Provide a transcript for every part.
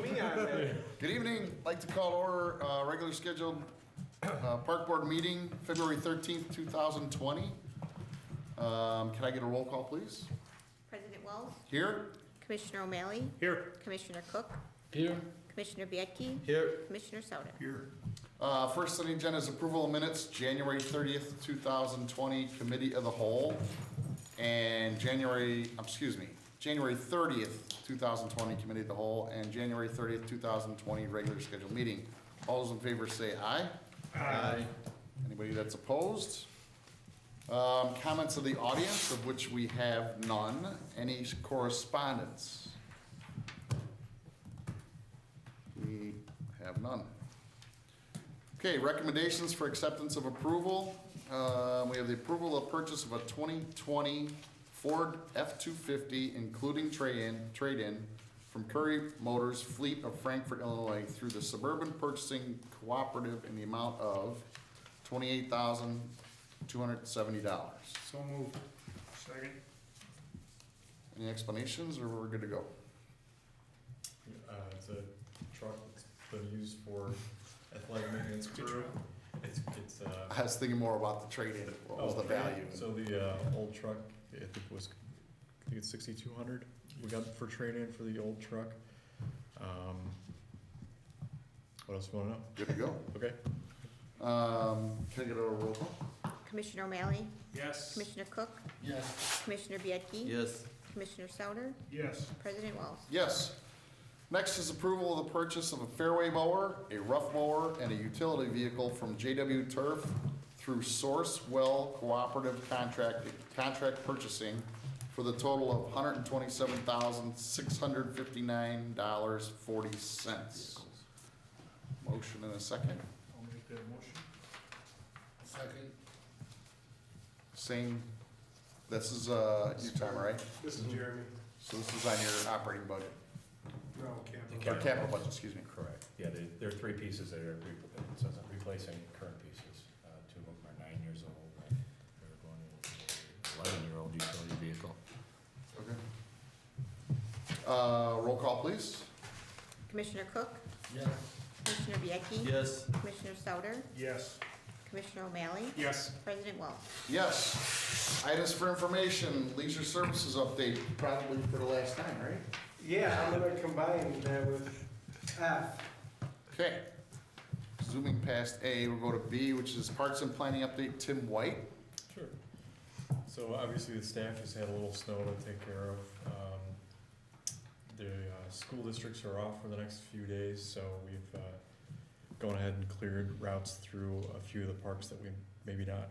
me on there. Good evening. I'd like to call to order regular scheduled park board meeting, February 13th, 2020. Can I get a roll call, please? President Wells, Here? Commissioner O'Malley, Here. Commissioner Cook, Here. Commissioner Biedke, Here. Commissioner Sauter. Here. First on the agenda is approval of minutes, January 30th, 2020, Committee of the Whole, and January 30th, 2020, Committee of the Whole, and January 30th, 2020, regular scheduled meeting. All those in favor say aye. Aye. Anybody that's opposed? Comments of the audience, of which we have none. Any correspondence? We have none. Okay, recommendations for acceptance of approval. We have the approval of purchase of a 2020 Ford F-250, including trade-in from Curry Motors Fleet of Frankfort, Illinois, through the Suburban Purchasing Cooperative in the amount of $28,270. So moved. Second. Any explanations, or we're good to go? It's a truck that's been used for athletic maintenance crew. It's I was thinking more about the trade-in. What was the value? So the old truck, I think it's 6,200 we got for trade-in for the old truck. What else you want to know? Good to go. Okay. Can I get a roll call? Commissioner O'Malley, Yes. Commissioner Cook, Yes. Commissioner Biedke, Yes. Commissioner Sauter, Yes. President Wells. Yes. Next is approval of the purchase of a fairway mower, a rough mower, and a utility vehicle from JW Turf through Sourcewell Cooperative Contract Purchasing for the total of $127,659.40. Motion and a second. I'll make that motion. Second. Same, this is your time, right? This is Jeremy. So this is on your operating budget, No, can't. or capital budget, excuse me. Correct. Yeah, there are three pieces that are it says replacing current pieces. Two of them are 9 years old. They're going to 11-year-old utility vehicle. Okay. Roll call, please. Commissioner Cook, Yes. Commissioner Biedke, Yes. Commissioner Sauter, Yes. Commissioner O'Malley, Yes. President Wells. Yes. Items for information, leisure services update, probably for the last time, right? Yeah, I'm gonna combine that with F. Okay. Zooming past A, we'll go to B, which is Parks and Planning update, Tim White. Sure. So obviously the staff has had a little snow to take care of. The school districts are off for the next few days, so we've gone ahead and cleared routes through a few of the parks that we maybe not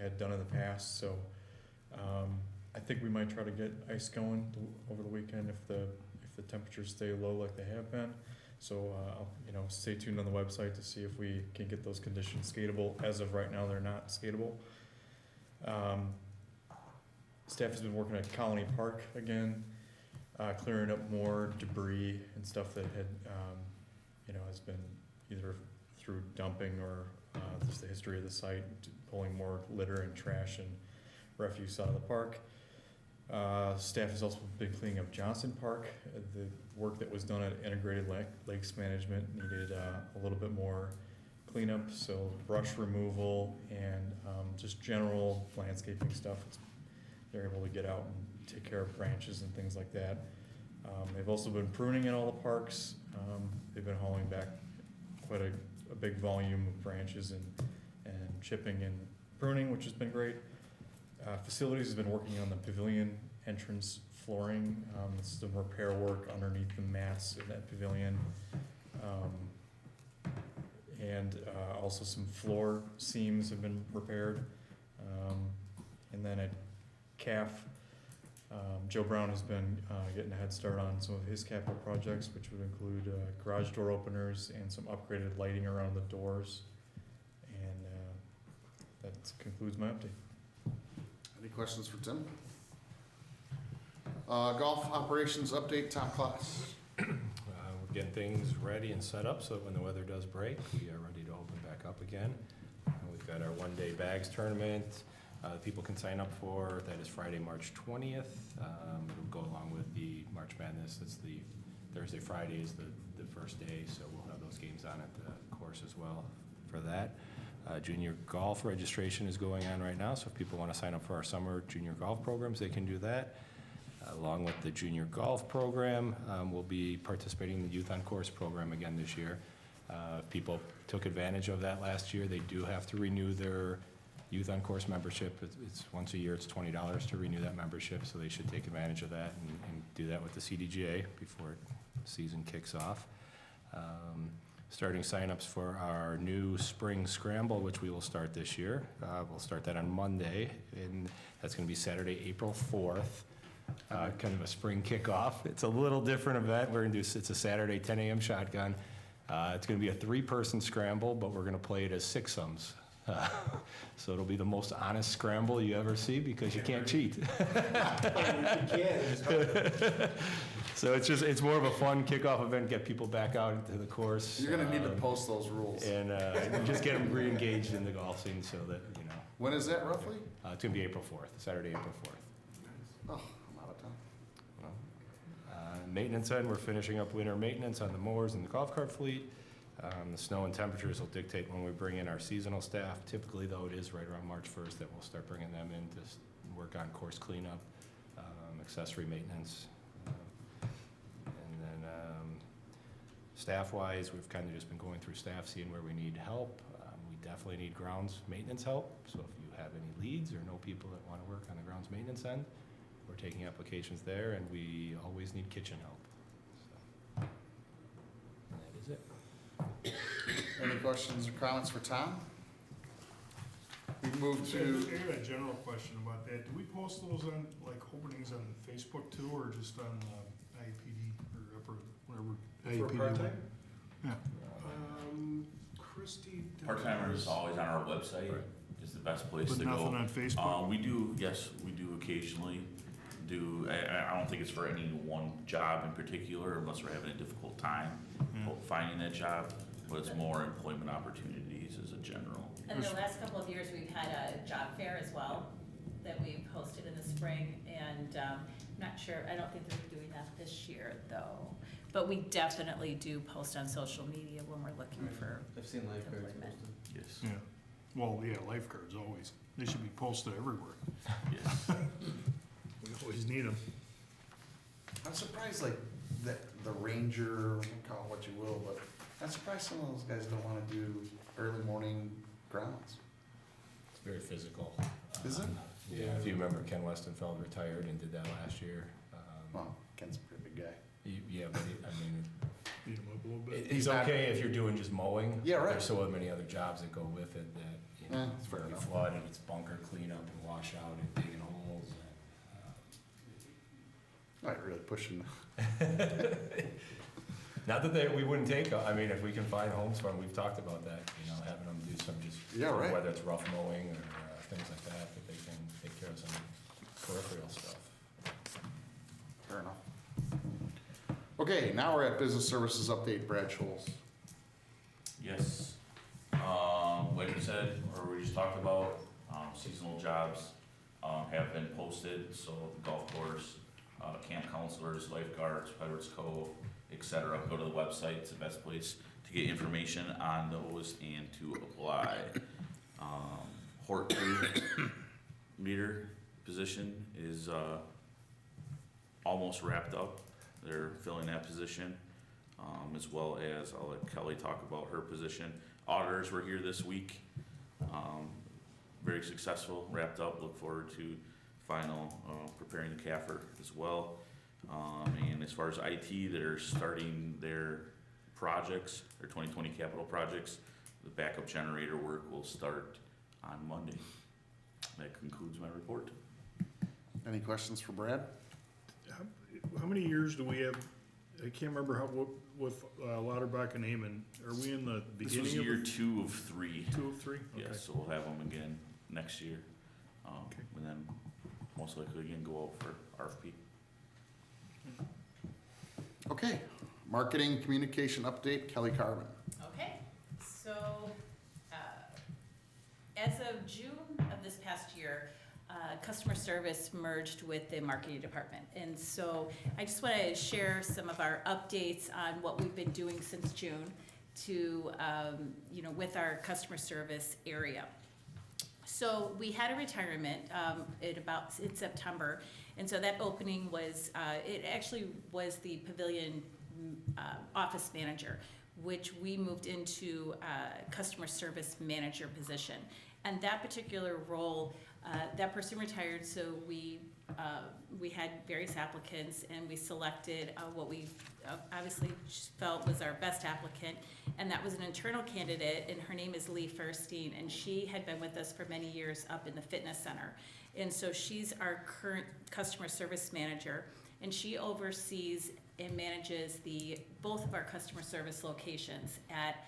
had done in the past. So I think we might try to get ice going over the weekend if the temperatures stay low like they have been. So I'll stay tuned on the website to see if we can get those conditions skatable. As of right now, they're not skatable. Staff has been working at Colony Park again, clearing up more debris and stuff that had, has been either through dumping or just the history of the site, pulling more litter and trash and refuse out of the park. Staff has also been cleaning up Johnson Park. The work that was done at Integrated Lakes Management needed a little bit more cleanup, so brush removal and just general landscaping stuff. They're able to get out and take care of branches and things like that. They've also been pruning in all the parks. They've been hauling back quite a big volume of branches and chipping and pruning, which has been great. Facilities has been working on the pavilion entrance flooring. Some repair work underneath the mats in that pavilion. Also some floor seams have been repaired. And then at CAF, Joe Brown has been getting a head start on some of his capital projects, which would include garage door openers and some upgraded lighting around the doors. And that concludes my update. Any questions for Tim? Golf operations update, top class. We're getting things ready and set up so that when the weather does break, we are ready to open back up again. We've got our one-day bags tournament. People can sign up for. That is Friday, March 20th. It'll go along with the March Madness. That's the Thursday, Friday is the first day, so we'll have those games on at the course as well for that. Junior golf registration is going on right now, so if people want to sign up for our summer junior golf programs, they can do that. Along with the junior golf program, we'll be participating in the Youth on Course program again this year. If people took advantage of that last year, they do have to renew their Youth on Course membership. It's once a year, it's $20 to renew that membership, so they should take advantage of that and do that with the CDGA before the season kicks off. Starting signups for our new spring scramble, which we will start this year. We'll start that on Monday, and that's going to be Saturday, April 4th. Kind of a spring kickoff. It's a little different event. We're going to do, it's a Saturday 10 a.m. shotgun. It's going to be a 3-person scramble, but we're going to play it as sixsums. So it'll be the most honest scramble you ever see because you can't cheat. So it's more of a fun kickoff event, get people back out into the course. You're gonna need to post those rules. And just get them re-engaged in the golf scene so that, you know. When is that roughly? It's gonna be April 4th, Saturday, April 4th. Oh, I'm out of town. Maintenance end, we're finishing up winter maintenance on the mowers and the golf cart fleet. The snow and temperatures will dictate when we bring in our seasonal staff. Typically, though, it is right around March 1st that we'll start bringing them in to work on course cleanup, accessory maintenance. And then staff-wise, we've kind of just been going through staff, seeing where we need help. We definitely need grounds maintenance help. So if you have any leads or know people that want to work on the grounds maintenance end, we're taking applications there, and we always need kitchen help. So, that is it. Any questions or comments for Tom? We move I to, got a general question about that. Do we post those on, like, openings on Facebook too, or just on IAPD or upper, whatever? For IAPD part-time? Yeah. Christie. Part-timers is always on our website, is the best place But to go. nothing on Facebook? We do, yes, we do occasionally do, I don't think it's for any one job in particular, unless we're having a difficult time finding that job, but it's more employment opportunities as a general. And the last couple of years, we've had a job fair as well, that we posted in the spring, and I'm not sure, I don't think they're doing that this year, though. But we definitely do post on social media when we're looking for I've seen lifeguards employment. posted. Yes, Yeah. Well, yeah, lifeguards always. They should be posted everywhere. yes. We always need them. I'm surprised like that the ranger, call it what you will, but I'm surprised some of those guys don't wanna do early morning grounds. It's very physical. Is it? Yeah, if you remember, Ken Westenfeld retired and did that last year. Well, Ken's a pretty big guy. Yeah, but I mean, Beat them up a little bit. he's okay if you're doing just mowing. Yeah, right. There's so many other jobs that go with it that, you know, Yeah, that's fair when you enough. flood and it's bunker cleanup and wash out and digging holes. Not really pushing. Not that we wouldn't take, I mean, if we can find homes for them, we've talked about that, you know, having them do some just, Yeah, right. whether it's rough mowing or things like that they can take care of some peripheral stuff. Fair enough. Okay, now we're at business services update, Brad Scholes. Yes. Like we said, or we just talked about, seasonal jobs, have been posted, so the golf course, camp counselors, lifeguards, Edwards Cove, et cetera, go to the website, it's the best place to get information on those and to apply. Hort leader position is, almost wrapped up. They're filling that position, as well as, I'll let Kelly talk about her position. Auditors were here this week, very successful, wrapped up, look forward to final, preparing the CAFR as well. And as far as IT, they're starting their projects, their 2020 capital projects. The backup generator work will start on Monday. That concludes my report. Any questions for Brad? How many years do we have? I can't remember how, with Lauterbach and Amon. Are we in the This beginning was of year it? 2 of 3. 2 of 3? Okay. Yes, so we'll have them again next year. Okay. And then most likely again go out for RFP. Okay, marketing communication update, Kelly Carvin. Okay, so, as of June of this past year, customer service merged with the marketing department. And so I just want to share some of our updates on what we've been doing since June to, with our customer service area. So we had a retirement in September, and so that opening was, it actually was the pavilion office manager, which we moved into customer service manager position. And that particular role, that person retired, so we had various applicants, and we selected what we obviously felt was our best applicant, and that was an internal candidate, and her name is Lee Furstein, and she had been with us for many years up in the fitness center. And so she's our current customer service manager, and she oversees and manages both of our customer service locations at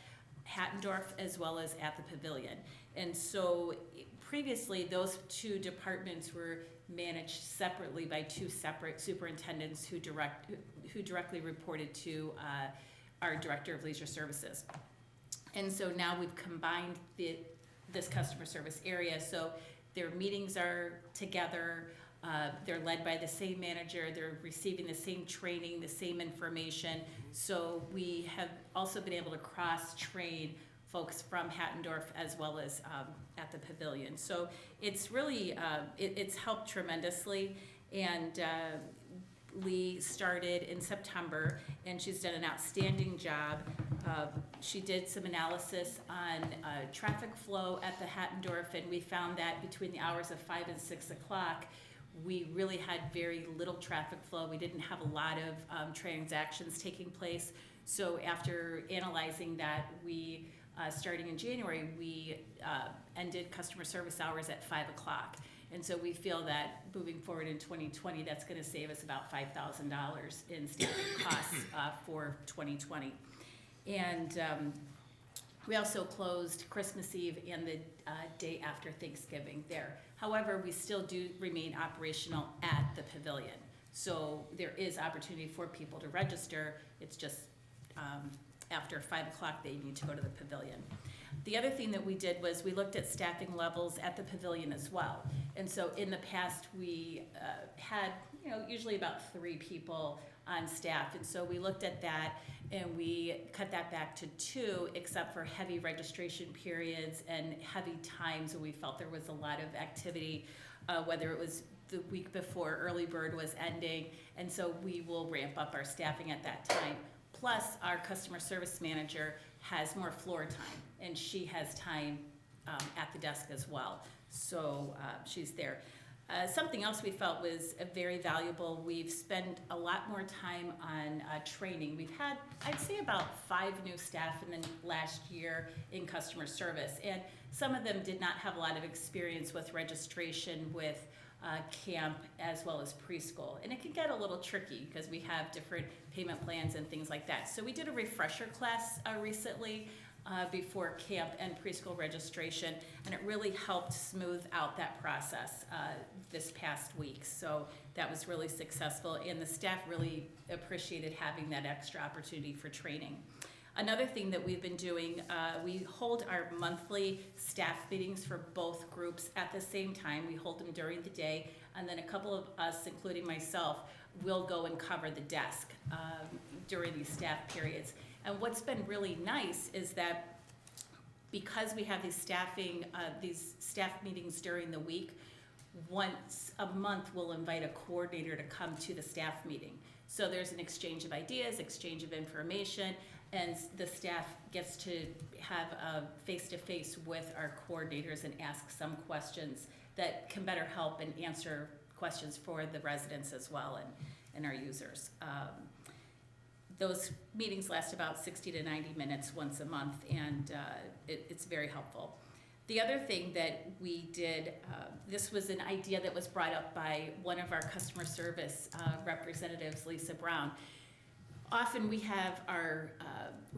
Hattendorf as well as at the Pavilion. And so previously, those two departments were managed separately by two separate superintendents who directly reported to our Director of Leisure Services. And so now we've combined this customer service area, so their meetings are together. They're led by the same manager, they're receiving the same training, the same information. So we have also been able to cross-train folks from Hattendorf as well as at the Pavilion. So it's really, it's helped tremendously. And Lee started in September, and she's done an outstanding job. She did some analysis on traffic flow at the Hattendorf, and we found that between the hours of 5 and 6 o'clock, we really had very little traffic flow. We didn't have a lot of transactions taking place. So after analyzing that, we, starting in January, we ended customer service hours at 5 o'clock. And so we feel that moving forward in 2020, that's going to save us about $5,000 in staffing costs for 2020. And we also closed Christmas Eve and the day after Thanksgiving there. However, we still do remain operational at the Pavilion. So there is opportunity for people to register. It's just after 5 o'clock they need to go to the Pavilion. The other thing that we did was we looked at staffing levels at the Pavilion as well. And so in the past we had usually about 3 people on staff. And so we looked at that and we cut that back to 2, except for heavy registration periods and heavy times when we felt there was a lot of activity, whether it was the week before early bird was ending. And so we will ramp up our staffing at that time. Plus our customer service manager has more floor time, and she has time at the desk as well. So she's there. Something else we felt was very valuable. We've spent a lot more time on training. We've had, I'd say, about 5 new staff in the last year in customer service, and some of them did not have a lot of experience with registration with camp as well as preschool. And it can get a little tricky because we have different payment plans and things like that. So we did a refresher class recently before camp and preschool registration, and it really helped smooth out that process this past week. So that was really successful, and the staff really appreciated having that extra opportunity for training. Another thing that we've been doing, we hold our monthly staff meetings for both groups at the same time. We hold them during the day, and then a couple of us, including myself, will go and cover the desk during these staff periods. And what's been really nice is that because we have these staff meetings during the week, once a month we'll invite a coordinator to come to the staff meeting. So there's an exchange of ideas, exchange of information, and the staff gets to have a face-to-face with our coordinators and ask some questions that can better help and answer questions for the residents as well and our users. Those meetings last about 60 to 90 minutes once a month, and it's very helpful. The other thing that we did, this was an idea that was brought up by one of our customer service representatives, Lisa Brown. Often we have our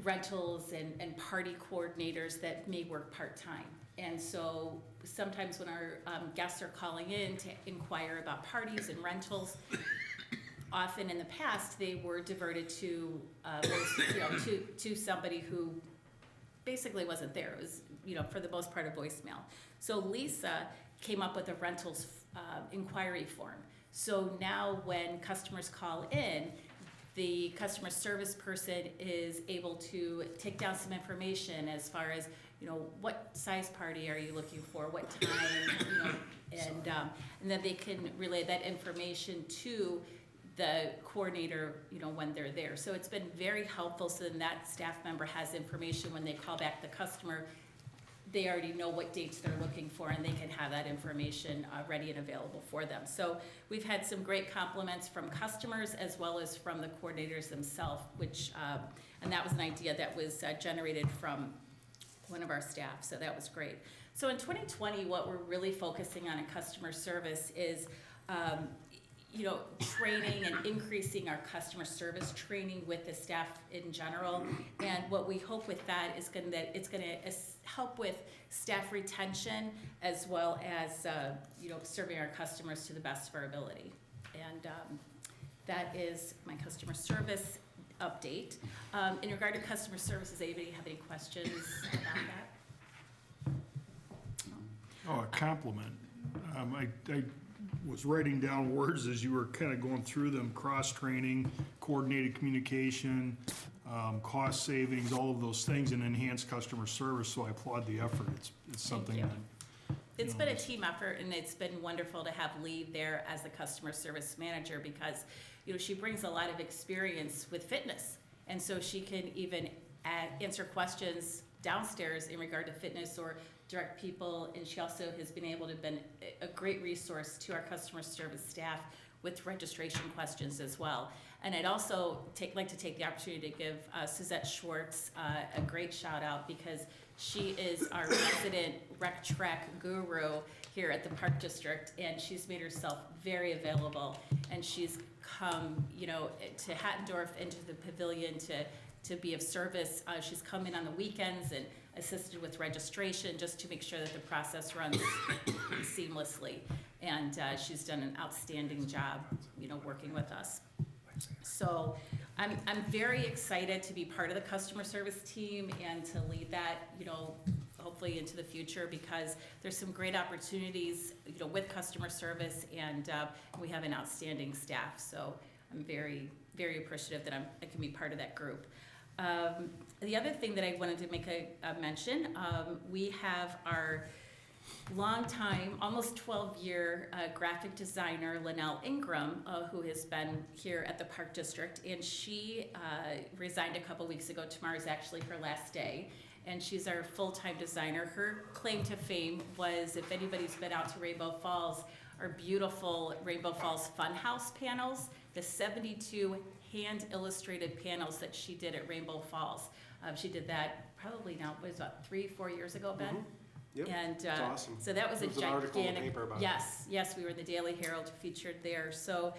rentals and party coordinators that may work part-time. And so sometimes when our guests are calling in to inquire about parties and rentals, often in the past they were diverted to to somebody who basically wasn't there. It was for the most part a voicemail. So Lisa came up with a rentals inquiry form. So now when customers call in, the customer service person is able to take down some information as far as, what size party are you looking for, what time, and then they can relay that information to the coordinator, when they're there. So it's been very helpful, so then that staff member has information when they call back the customer. They already know what dates they're looking for, and they can have that information ready and available for them. So we've had some great compliments from customers as well as from the coordinators themselves, and that was an idea that was generated from one of our staff, so that was great. So in 2020, what we're really focusing on in customer service is training and increasing our customer service training with the staff in general. And what we hope with that is it's gonna help with staff retention as well as, serving our customers to the best of our ability. And that is my customer service update. In regard to customer service, does anybody have any questions about that? Oh, a compliment. I was writing down words as you were kind of going through them: cross-training, coordinated communication, cost savings, all of those things, and enhanced customer service, so I applaud the effort. It's something you. that. It's been a team effort, and it's been wonderful to have Lee there as the customer service manager because, she brings a lot of experience with fitness. And so she can even answer questions downstairs in regard to fitness or direct people. And she also has been able to be a great resource to our customer service staff with registration questions as well. And I'd also like to take the opportunity to give Suzette Schwartz a great shout out because she is our resident rec track guru here at the Park District, and she's made herself very available, and she's come, to Hattendorf into the pavilion to be of service. She's come in on the weekends and assisted with registration just to make sure that the process runs seamlessly. And she's done an outstanding job, working with us. So I'm very excited to be part of the customer service team and to lead that, hopefully into the future, because there's some great opportunities, with customer service, and we have an outstanding staff. So I'm very, very appreciative that I can be part of that group. The other thing that I wanted to make a mention, we have our longtime, almost 12-year graphic designer, Linnell Ingram, who has been here at the Park District, and she resigned a couple weeks ago. Tomorrow is actually her last day, and she's our full-time designer. Her claim to fame was, if anybody's been out to Rainbow Falls, our beautiful Rainbow Falls Funhouse panels, the 72 hand-illustrated panels that she did at Rainbow Falls. She did that probably now, what is that, 3-4 years ago, Ben? Mhm. Yep, And it's awesome. so that was There a was an article in the gigantic, paper about it. yes, we were in the Daily Herald featured there. So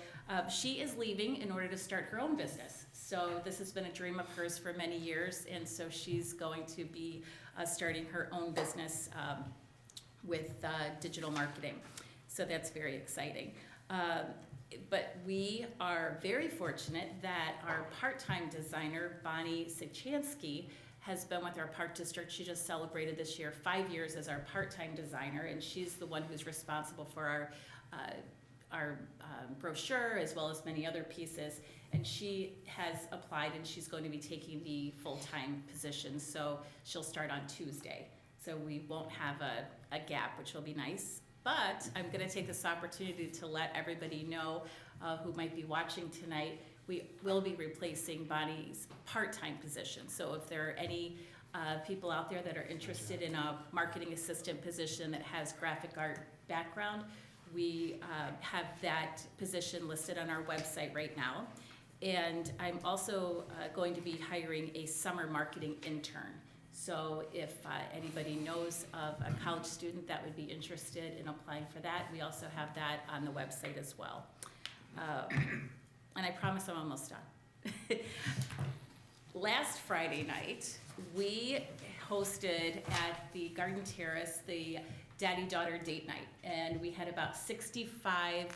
she is leaving in order to start her own business. So this has been a dream of hers for many years, and so she's going to be starting her own business with digital marketing. So that's very exciting. But we are very fortunate that our part-time designer, Bonnie Sichansky, has been with our Park District. She just celebrated this year 5 years as our part-time designer, and she's the one who's responsible for our brochure as well as many other pieces. And she has applied, and she's going to be taking the full-time position. So she'll start on Tuesday. So we won't have a gap, which will be nice. But I'm going to take this opportunity to let everybody know who might be watching tonight, we will be replacing Bonnie's part-time position. So if there are any people out there that are interested in a marketing assistant position that has graphic art background, we have that position listed on our website right now. And I'm also going to be hiring a summer marketing intern. So if anybody knows of a college student that would be interested in applying for that, we also have that on the website as well. And I promise I'm almost done. Last Friday night, we hosted at the Garden Terrace the daddy-daughter date night. And we had about 65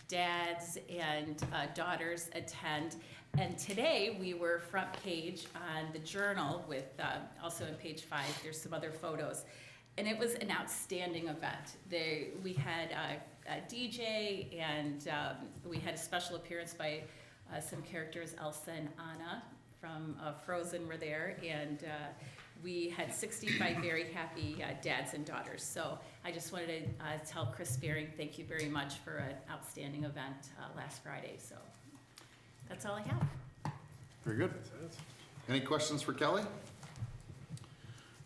dads and daughters attend. And today we were front page on the Journal with, also on page 5, there's some other photos. And it was an outstanding event. We had DJ, and we had a special appearance by some characters. Elsa and Anna from Frozen were there, and we had 65 very happy dads and daughters. So I just wanted to tell Chris Spearing, thank you very much for an outstanding event last Friday. So that's all I have. Very good. Any questions for Kelly?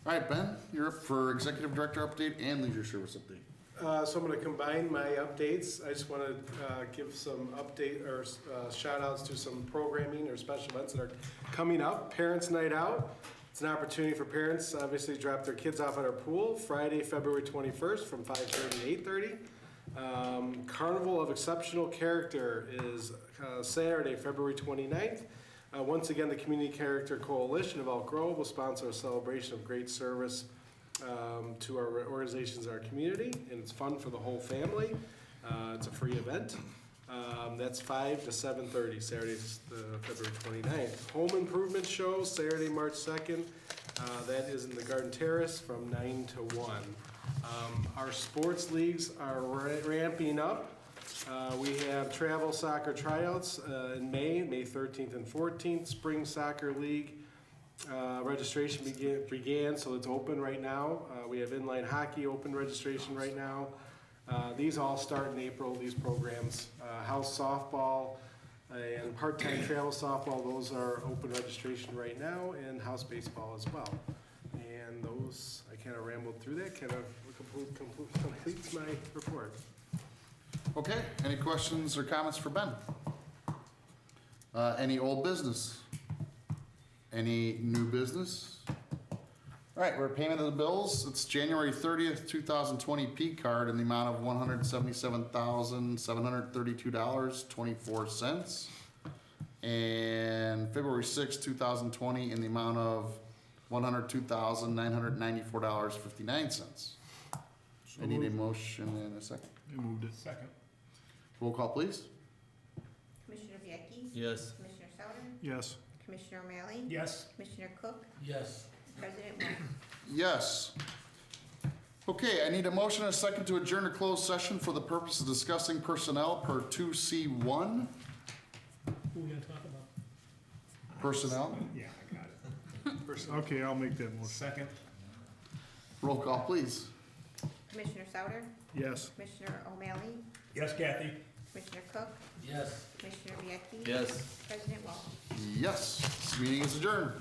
All right, Ben, you're up for Executive Director update and Leisure Service update. So I'm gonna combine my updates. I just wanna give some update or shout outs to some programming or special events that are coming up. Parents Night Out. It's an opportunity for parents, obviously, to drop their kids off at our pool, Friday, February 21st from 5:30 to 8:30. Carnival of Exceptional Character is Saturday, February 29th. Once again, the Community Character Coalition of Elk Grove will sponsor a celebration of great service to our organizations in our community, and it's fun for the whole family. It's a free event. That's 5 to 7:30, Saturday, February 29th. Home Improvement Show, Saturday, March 2nd. That is in the Garden Terrace from 9 to 1. Our sports leagues are ramping up. We have travel soccer tryouts in May 13th and 14th. Spring Soccer League registration began, so it's open right now. We have inline hockey open registration right now. These all start in April, these programs. House softball and part-time travel softball, those are open registration right now, and house baseball as well. And those, I kind of rambled through that, kind of completes my report. Okay, any questions or comments for Ben? Any old business? Any new business? All right, we're at payment of the bills. It's January 30th, 2020 P card in the amount of $177,732.24. And February 6th, 2020 in the amount of $102,994.59. I need a motion and a second. I moved it. Second. Roll call, please. Commissioner Bianchi? Yes. Commissioner Sauter? Yes. Commissioner O'Malley? Yes. Commissioner Cook? Yes. President Wong? Yes. Okay, I need a motion and a second to adjourn to closed session for the purpose of discussing personnel per 2C1. Who are we gonna talk about? Personnel. Yeah, I got it. Okay, I'll make that motion. Second. Roll call, please. Commissioner Sauter? Yes. Commissioner O'Malley? Yes, Kathy. Commissioner Cook? Yes. Commissioner Bianchi? Yes. President Wong? Yes, this meeting is adjourned.